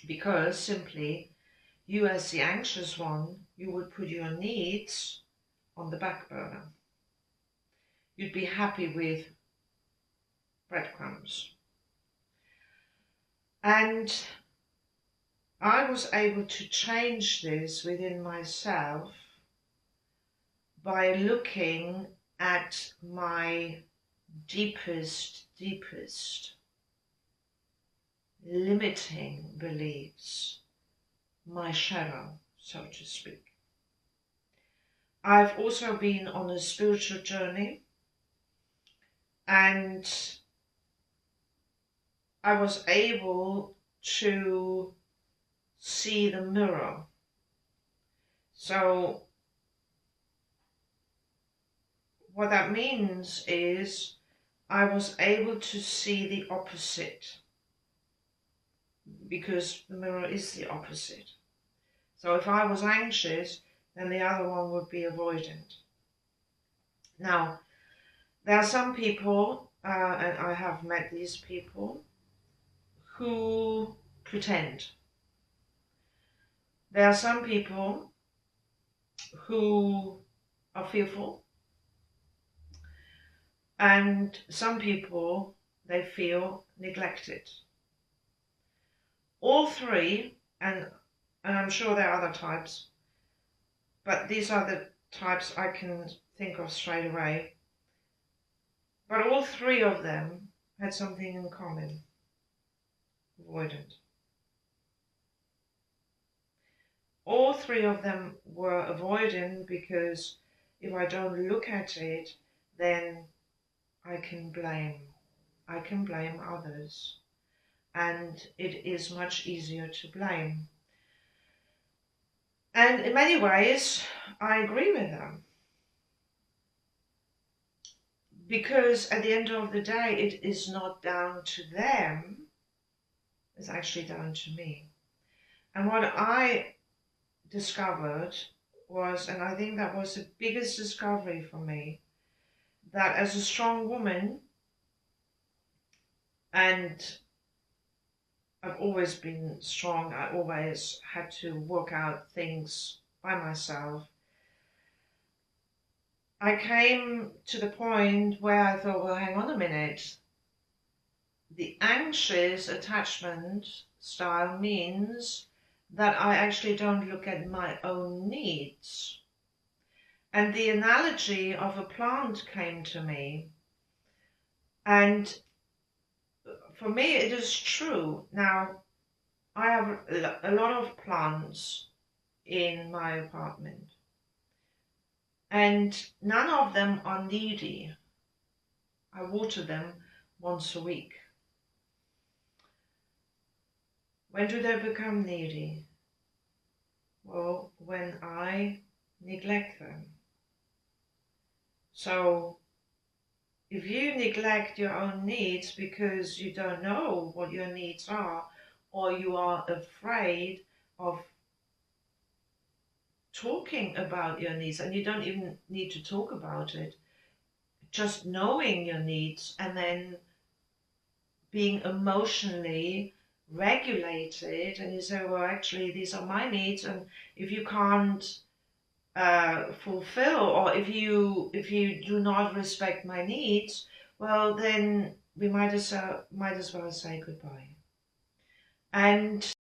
because simply you, as the anxious one, you would put your needs on the back burner. You'd be happy with breadcrumbs. And I was able to change this within myself by looking at my deepest limiting beliefs, my shadow, so to speak. I've also been on a spiritual journey, and I was able to see the mirror. So what that means is I was able to see the opposite, because the mirror is the opposite. So if I was anxious, then the other one would be avoidant. Now, there are some people, and I have met these people, who pretend. There are some people who are fearful, and some people, they feel neglected. All three, and I'm sure there are other types, but these are the types I can think of straight away. But all three of them had something in common: avoidant. All three of them were avoidant because if I don't look at it, then I can blame. I can blame others. And it is much easier to blame. And in many ways, I agree with them. Because at the end of the day, it is not down to them, it's actually down to me. And what I discovered was, and I think that was the biggest discovery for me, that as a strong woman, and I've always been strong, I always had to work out things by myself, I came to the point where I thought, well, hang on a minute. The anxious attachment style means that I actually don't look at my own needs. And the analogy of a plant came to me. And for me, it is true. Now, I have a lot of plants in my apartment, and none of them are needy. I water them once a week. When do they become needy? Well, when I neglect them. So if you neglect your own needs because you don't know what your needs are, or you are afraid of talking about your needs, and you don't even need to talk about it, just knowing your needs and then being emotionally regulated, and you say, well, actually, these are my needs, and if you can't fulfill, or if you do not respect my needs, well, then we might as well say goodbye. And